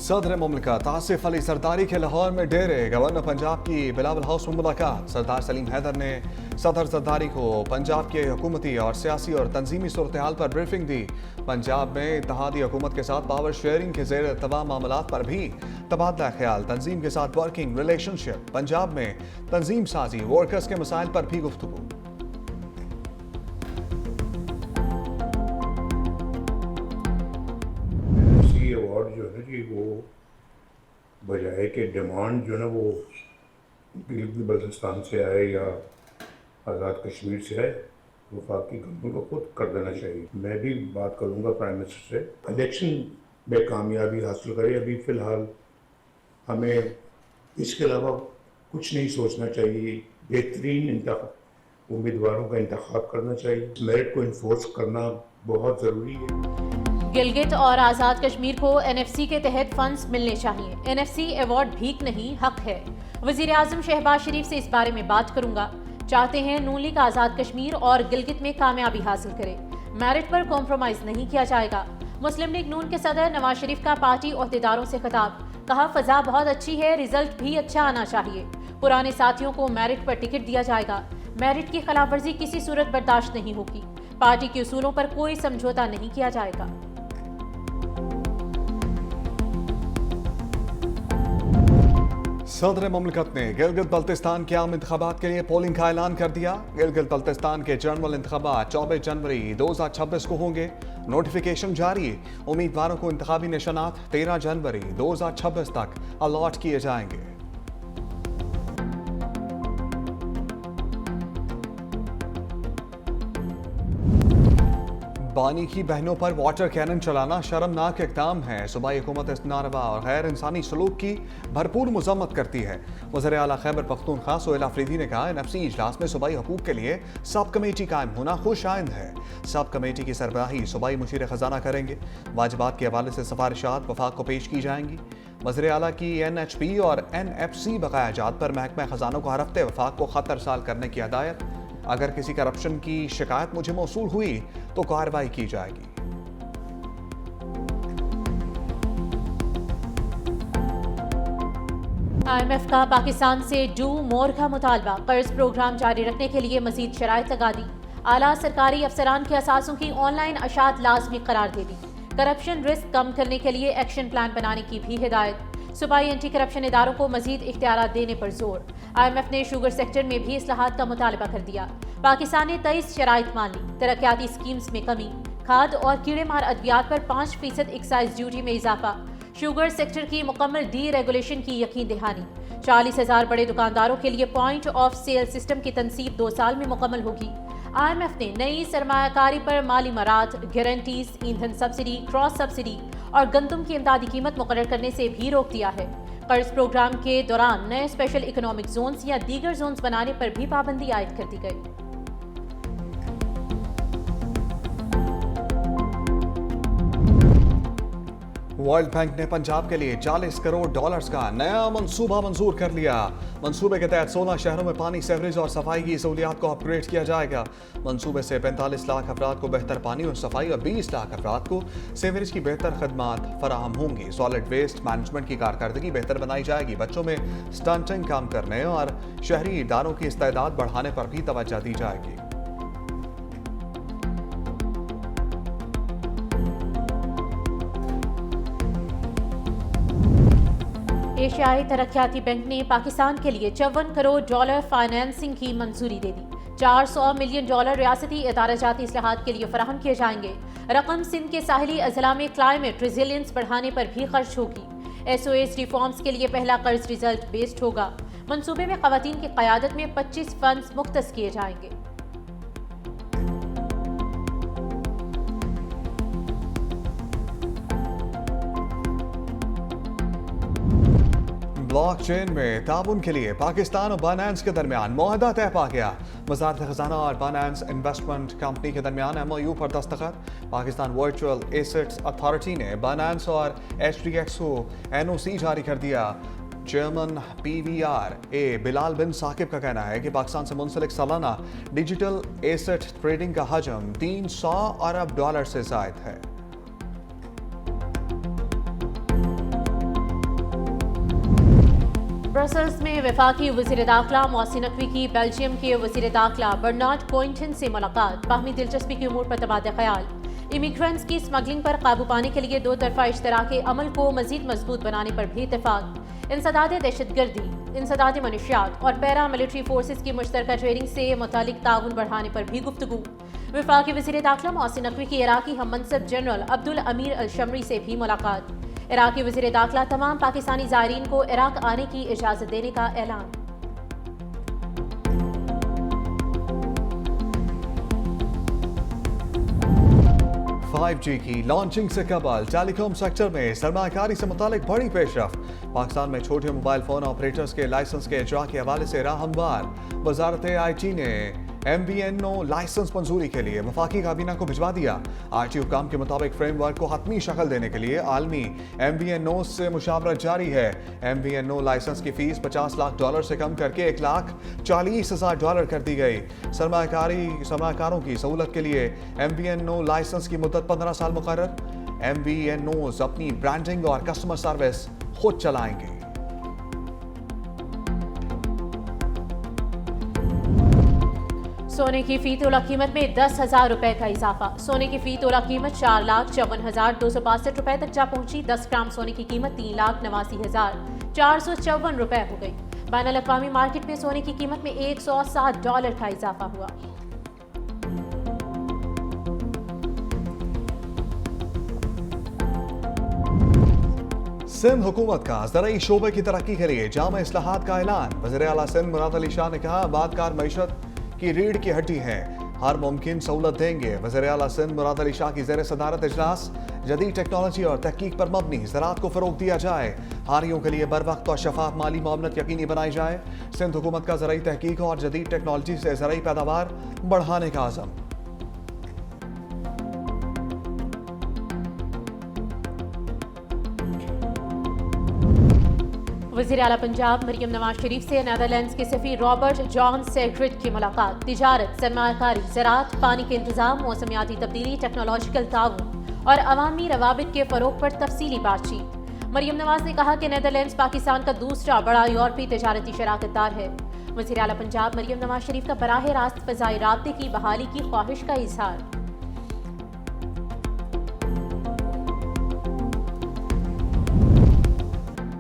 सदर मुमलिकत आसिफ अली सरदारी के लाहौर में डेरे गवर्नर पंजाब की बिलावल हाउस में मुलाकात। सरदार सलीम हैदर ने सदर सरदारी को पंजाब के हुकूमती और सियासी और तंजीमी सूरत हाल पर ब्रीफिंग दी। पंजाब में इत्तेहादी हुकूमत के साथ पावर शेयरिंग के ज़ेर तमाम मामलात पर भी तबादला ख्याल। तंजीम के साथ वर्किंग रिलेशनशिप। पंजाब में तंजीम साजी वर्कर्स के मसाइल पर भी गुफ्तगू। अवार्ड जो है कि वो बजाय के डिमांड जो है ना वो गिलगित बल्तिस्तान से आए या आज़ाद कश्मीर से आए, वफाकी गवर्नमेंट को खुद कर देना चाहिए। मैं भी बात करूंगा प्राइम मिनिस्टर से, इलेक्शन में कामयाबी हासिल करें। अभी फ़िलहाल हमें इसके अलावा कुछ नहीं सोचना चाहिए। बेहतरीन उम्मीदवारों का इंतखाब करना चाहिए। मेरिट को इन्फोर्स करना बहुत ज़रूरी है। गिलगित और आज़ाद कश्मीर को एनएफसी के तहत फंड्स मिलने चाहिए। एनएफसी अवार्ड भीख नहीं, हक है। वज़ीर आज़म शहबाज शरीफ से इस बारे में बात करूंगा। चाहते हैं नून लीग आज़ाद कश्मीर और गिलगित में कामयाबी हासिल करे। मेरिट पर कॉम्प्रोमाइज नहीं किया जाएगा। मुस्लिम लीग नून के सदर नवाज शरीफ का पार्टी ओहदेदारों से खिताब। कहा, फ़ज़ा बहुत अच्छी है, रिजल्ट भी अच्छा आना चाहिए। पुराने साथियों को मेरिट पर टिकट दिया जाएगा। मेरिट की खिलाफ वर्जी किसी सूरत बर्दाश्त नहीं होगी। पार्टी के उसूलों पर कोई समझौता नहीं किया जाएगा। सदर मुमलिकत ने गिलगित बल्तिस्तान के आम इंतखाबात के लिए पोलिंग का ऐलान कर दिया। गिलगित बल्तिस्तान के जनरल इंतखाबात 24 जनवरी 2026 को होंगे। नोटिफिकेशन जारी। उम्मीदवारों को इंतखाबी निशानात 13 जनवरी 2026 तक अलॉट किए जाएंगे। बानी की बहनों पर वाटर कैनन चलाना शर्मनाक इक़दाम है। सूबाई हुकूमत इस नारवा और गैर इंसानी सलूक की भरपूर मजम्मत करती है। वज़ीर आला खैबर पख्तूनख्वा सोहेल आफरीदी ने कहा, एनएफसी इजलास में सूबाई हकूक़ के लिए सब कमेटी कायम होना खुश आइंद है। सब कमेटी की सरबराही सूबाई मुशीर ख़जाना करेंगे। वाजिबात के हवाले से सिफारिशात वफाक को पेश की जाएंगी। वज़ीर आला की NHP और NFC बकायाजात पर महकमा ख़जाना को हर हफ्ते वफाक को ख़त अरसाल करने की हदायत। अगर किसी करप्शन की शिकायत मुझे मौसूल हुई तो कार्रवाई की जाएगी। IMF का पाकिस्तान से डू मोर का मुतालबा। कर्ज प्रोग्राम जारी रखने के लिए मजीद शराइत लगा दी। आला सरकारी अफसरान के असासों की ऑनलाइन अशात लाजमी करार दे दी। करप्शन रिस्क कम करने के लिए एक्शन प्लान बनाने की भी हिदायत। सूबाई एंटी करप्शन इदारों को मजीद इख्तियारात देने पर जोर। IMF ने शुगर सेक्टर में भी इस्लाहात का मुतालबा कर दिया। पाकिस्तान ने 23 शराइत मान ली। तरक्याती स्कीम्स में कमी। खाद और कीड़े मार अद्वियात पर 5% एक्साइज ड्यूटी में इजाफा। शुगर सेक्टर की मुकम्मल डी रेगुलेशन की यकीन दहानी। 40,000 बड़े दुकानदारों के लिए पॉइंट ऑफ सेल सिस्टम की तनसीब 2 साल में मुकम्मल होगी। IMF ने नई सरमायाकारी पर माली मरात, गारंटीज, ईंधन सब्सिडी, क्रॉस सब्सिडी और गंदम की इमदादी कीमत मुकर्रर करने से भी रोक दिया है। कर्ज प्रोग्राम के दौरान नए स्पेशल इकोनॉमिक जोन्स या दीगर जोन्स बनाने पर भी पाबंदी आयद कर दी गई। वर्ल्ड बैंक ने पंजाब के लिए $40 करोड़ का नया मंसूबा मंजूर कर लिया। मंसूबे के तहत 16 शहरों में पानी, सीवरेज और सफाई की सहूलियात को अपग्रेड किया जाएगा। मंसूबे से 45 लाख अफराद को बेहतर पानी और सफाई और 20 लाख अफराद को सीवरेज की बेहतर खदमात फराहम होंगी। सॉलिड वेस्ट मैनेजमेंट की कारकर्दगी बेहतर बनाई जाएगी। बच्चों में स्टंटिंग कम करने और शहरी इदारों की इस्तेदाद बढ़ाने पर भी तवज्जो दी जाएगी। एशियाई तरक्याती बैंक ने पाकिस्तान के लिए $54 करोड़ फाइनेंसिंग की मंजूरी दे दी। $400 मिलियन रियासती इदाराजाती इस्लाहात के लिए फराहम किए जाएंगे। रकम सिंध के साहिली अजला में क्लाइमेट रेजिलियंस बढ़ाने पर भी खर्च होगी। SOS रिफॉर्म्स के लिए पहला कर्ज रिजल्ट बेस्ड होगा। मंसूबे में खवातीन की क़यादत में 25 फंड्स मुख्तस किए जाएंगे। ब्लॉकचेन में ताउन के लिए पाकिस्तान और बाइनेंस के दरमियान मुआहदा तय पा गया। वज़ारत खजाना और बाइनेंस इन्वेस्टमेंट कंपनी के दरमियान MOU पर दस्तखत। पाकिस्तान वर्चुअल एसेट्स अथॉरिटी ने बाइनेंस और HDX को NOC जारी कर दिया। चेयरमैन PVRA बिलाल बिन साकिब का कहना है कि पाकिस्तान से मुंसलिक सालाना डिजिटल एसेट ट्रेडिंग का हजम $300 अरब से ज़ायद है। ब्रसल्स में वफाकी वज़ीर दाखिला मोहसिन नकवी की बेल्जियम के वज़ीर दाखिला बर्नार्ड कोइंटन से मुलाकात। बाहमी दिलचस्पी की उमूर पर तबादला ख्याल। इमिग्रेंट्स की स्मगलिंग पर काबू पाने के लिए दो तरफा इश्तराकी अमल को मजीद मजबूत बनाने पर भी इत्तेफाक। इंसदाद दहशतगर्दी, इंसदाद मनशियात और पैरा मिलिट्री फोर्सेस की मुश्तरका ट्रेनिंग से मुतालिक ताउन बढ़ाने पर भी गुफ्तगू। वफाकी वज़ीर दाखिला मोहसिन नकवी की इराकी हम मनसब जनरल अब्दुल अमीर अल शमरी से भी मुलाकात। इराकी वज़ीर दाखिला तमाम पाकिस्तानी ज़ायरीन को इराक आने की इजाज़त देने का ऐलान। फाइव जी की लॉन्चिंग से कबल टेलीकॉम सेक्टर में सरमाकारी से मुतालिक बड़ी पेशरफ। पाकिस्तान में छोटे मोबाइल फोन ऑपरेटर्स के लाइसेंस के इजरा के हवाले से राह हमवार। वजारत IT ने MVNO लाइसेंस मंजूरी के लिए वफाकी काबीना को भिजवा दिया। IT हुकाम के मुताबिक फ्रेमवर्क को हतमी शक्ल देने के लिए आलमी MVNO से मुशावरत जारी है। MVNO लाइसेंस की फीस $50 लाख से कम करके $1,40,000 कर दी गई। सरमाकारों की सहूलत के लिए MVNO लाइसेंस की मुद्दत 15 साल मुकर्रर। MVNOs अपनी ब्रांडिंग और कस्टमर सर्विस खुद चलाएंगे। सोने की फी तोला कीमत में 10,000 रुपए का इजाफा। सोने की फी तोला कीमत 4,54,262 रुपए तक जा पहुंची। 10 ग्राम सोने की कीमत 3,89,454 रुपए हो गई। बैनुल अक़वामी मार्केट में सोने की कीमत में $107 का इजाफा हुआ। सिंध हुकूमत का ज़राई शोबे की तरक्की के लिए जामा इस्लाहात का ऐलान। वज़ीर आला सिंध मुराद अली शाह ने कहा, आबादकार मईशत की रीढ़ की हड्डी है, हर मुमकिन सहूलत देंगे। वज़ीर आला सिंध मुराद अली शाह की ज़ेर सदारत इजलास। जदीद टेक्नोलॉजी और तहकीक पर मबनी ज़राअत को फ़रोग दिया जाए। हारियों के लिए बर वक्त और शफाफ माली मामलत यकीनी बनाई जाए। सिंध हुकूमत का ज़राई तहकीक और जदीद टेक्नोलॉजी से ज़राई पैदावार बढ़ाने का आज़म। वज़ीर आला पंजाब मरियम नवाज शरीफ से नीदरलैंड्स के सफ़ीर रॉबर्ट जॉन सेग्रिड की मुलाकात। तिजारत, सरमायाकारी, ज़राअत, पानी के इंतज़ाम, मौसमियाती तब्दीली, टेक्नोलॉजिकल ताउन और अवामी रवाबित के फ़रोग पर तफसीली बातचीत। मरियम नवाज ने कहा कि नीदरलैंड्स पाकिस्तान का दूसरा बड़ा यूरोपी तजारती शराकतदार है। वज़ीर आला पंजाब मरियम नवाज शरीफ का बराह रास्त फ़ज़ाई राब्ते की बहाली की ख्वाहिश का इजहार।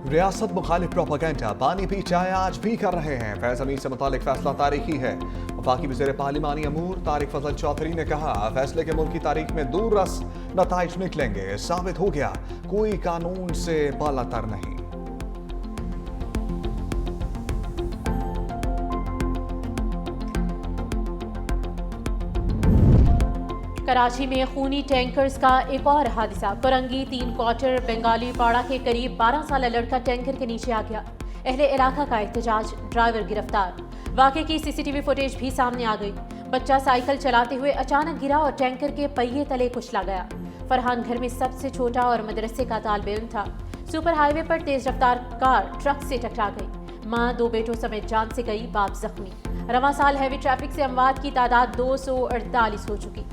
रियासत मुखालिफ प्रोपेगेंडा पानी पी चाय आज भी कर रहे हैं। फैज़ अमीर से मुतालिक फैसला तारीखी है। वफाकी वज़ीर पार्लिमानी अमूर तारिक फजल चौधरी ने कहा, फैसले के मुल्क की तारीख में दूर रस नताइज निकलेंगे। साबित हो गया कोई कानून से बालातर नहीं। कराची में खूनी टैंकर्स का एक और हादसा। कोरंगी 3 क्वार्टर बंगाली पाड़ा के करीब 12 साल लड़का टैंकर के नीचे आ गया। अहले इलाका का एहतजाज, ड्राइवर गिरफ्तार। वाक़े की CCTV फुटेज भी सामने आ गई। बच्चा साइकिल चलाते हुए अचानक गिरा और टैंकर के पहिए तले कुचला गया। फरहान घर में सबसे छोटा और मदरसे का तालिब इल्म था। सुपर हाईवे पर तेज रफ्तार कार ट्रक से टकरा गई। मां 2 बेटों समेत जान से गई, बाप जख्मी। रवां साल हैवी ट्रैफिक से अमवात की तादाद 248 हो चुकी।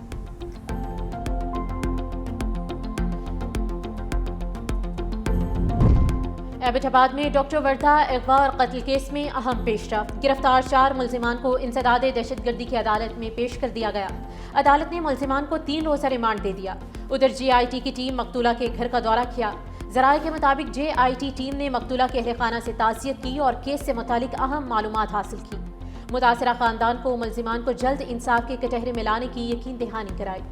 एबटाबाद में डॉक्टर वर्धा अगवा और कत्ल केस में अहम पेशरफ्त। गिरफ्तार 4 मुल्जिमान को इंसदाद दहशतगर्दी की अदालत में पेश कर दिया गया। अदालत ने मुल्जिमान को 3 रोज़ा रिमांड दे दिया। उधर JIT की टीम मकतूला के घर का दौरा किया। ज़राए के मुताबिक JIT टीम ने मकतूला के अहले खाना से ताज़ियत की और केस से मुतालिक अहम मालूमात हासिल की। मुतासरा खानदान को मुल्जिमान को जल्द इंसाफ के कटहरे में लाने की यकीन दहानी कराई।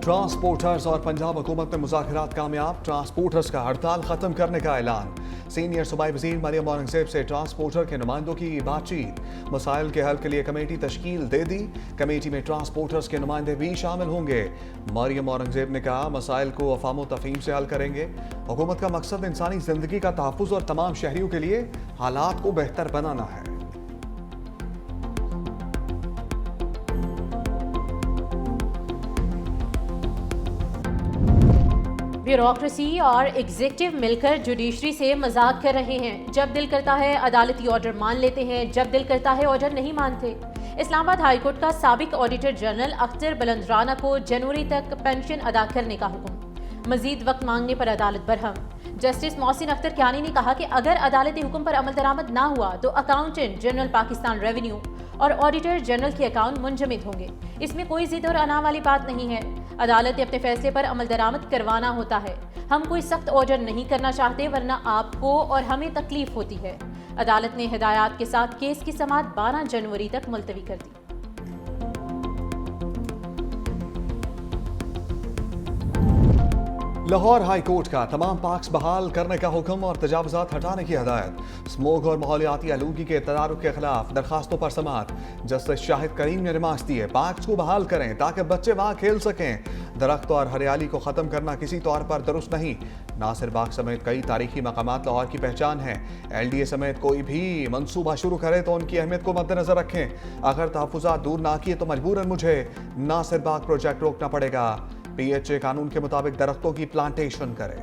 ट्रांसपोर्टर्स और पंजाब हुकूमत में मुज़ाकरात कामयाब। ट्रांसपोर्टर्स का हड़ताल खत्म करने का ऐलान। सीनियर सूबाई वज़ीर मरियम औरंगज़ेब से ट्रांसपोर्टर के नुमाइंदों की बातचीत। मसाइल के हल के लिए कमेटी तश्कील दे दी। कमेटी में ट्रांसपोर्टर्स के नुमाइंदे भी शामिल होंगे। मरियम औरंगज़ेब ने कहा, मसाइल को अफ़ाम व तफ़हीम से हल करेंगे। हुकूमत का मकसद इंसानी ज़िंदगी का तहफ़्फ़ुज़ और तमाम शहरियों के लिए हालात को बेहतर बनाना है। ब्यूरोक्रेसी और एग्जीक्यूटिव मिलकर जुडिशरी से मजाक कर रहे हैं। जब दिल करता है अदालती ऑर्डर मान लेते हैं, जब दिल करता है ऑर्डर नहीं मानते। इस्लामाबाद हाईकोर्ट का साबिक ऑडिटर जनरल अख्तर बुलंद राना को जनवरी तक पेंशन अदा करने का हुक्म। मजीद वक्त मांगने पर अदालत बरहम। जस्टिस मोहसिन अख्तर कियानी ने कहा कि अगर अदालती हुक्म पर अमल दरामद ना हुआ तो अकाउंटेंट जनरल पाकिस्तान रेवेन्यू और ऑडिटर जनरल के अकाउंट मुंजमद होंगे। इसमें कोई जिद और अना वाली बात नहीं है। अदालत ने अपने फैसले पर अमल दरामद करवाना होता है। हम कोई सख्त ऑर्डर नहीं करना चाहते, वरना आपको और हमें तकलीफ होती है। अदालत ने हिदायत के साथ केस की समाअत 12 जनवरी तक मुलतवी कर दी। लाहौर हाई कोर्ट का तमाम पार्क्स बहाल करने का हुक्म और तजावुजात हटाने की हदायत। स्मोग और माहौलियाती आलूगी के तदारुक के खिलाफ दरखास्तों पर समाअत। जस्टिस शाहिद करीम ने रिमार्क्स दिए, पार्क्स को बहाल करें ताकि बच्चे वहां खेल सकें। दरख्त और हरियाली को ख़त्म करना किसी तौर पर दुरुस्त नहीं। नासिर बाग समेत कई तारीखी मकामात लाहौर की पहचान है। LDA समेत कोई भी मनसूबा शुरू करे तो उनकी अहमियत को मद्देनजर रखें। अगर तहफ़्फ़ुज़ात दूर ना किए तो मजबूरन मुझे नासिर बाग प्रोजेक्ट रोकना पड़ेगा। PHA कानून के मुताबिक दरख्तों की प्लांटेशन करें।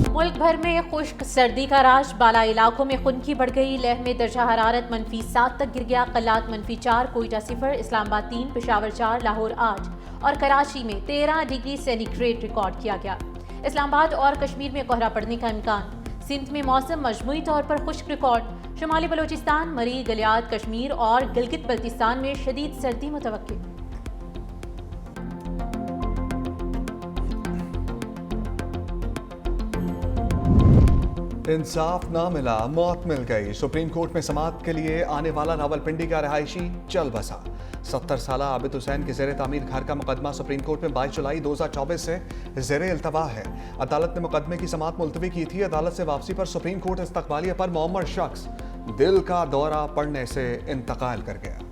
मुल्क भर में खुश्क सर्दी का राज। बाला इलाकों में खुनकी बढ़ गई। लेह में दर्जा हरारत -7 तक गिर गया। कल्लात -4, कोयटा 0, इस्लामाबाद 3, पेशावर 4, लाहौर 8 और कराची में 13 डिग्री सेंटीग्रेड रिकॉर्ड किया गया। इस्लामाबाद और कश्मीर में कोहरा पड़ने का इम्कान। सिंध में मौसम मजमूई तौर पर खुश्क रिकॉर्ड। शुमाली बलोचिस्तान, मरी, गलियात, कश्मीर और गिलगित बल्तिस्तान में शदीद सर्दी मुतवक्की। इंसाफ ना मिला, मौत मिल गई। सुप्रीम कोर्ट में समाअत के लिए आने वाला रावलपिंडी का रहायशी चल बसा। 70 साला आबिद हुसैन के ज़ेरे तामीर घर का मुकदमा सुप्रीम कोर्ट में 22 जुलाई 2024 से ज़ेरे इल्तवा है। अदालत ने मुकदमे की समाअत मुलतवी की थी। अदालत से वापसी पर सुप्रीम कोर्ट इस्तकबालिया पर मुअम्मर शख्स दिल का दौरा पड़ने से इंतकाल कर गया।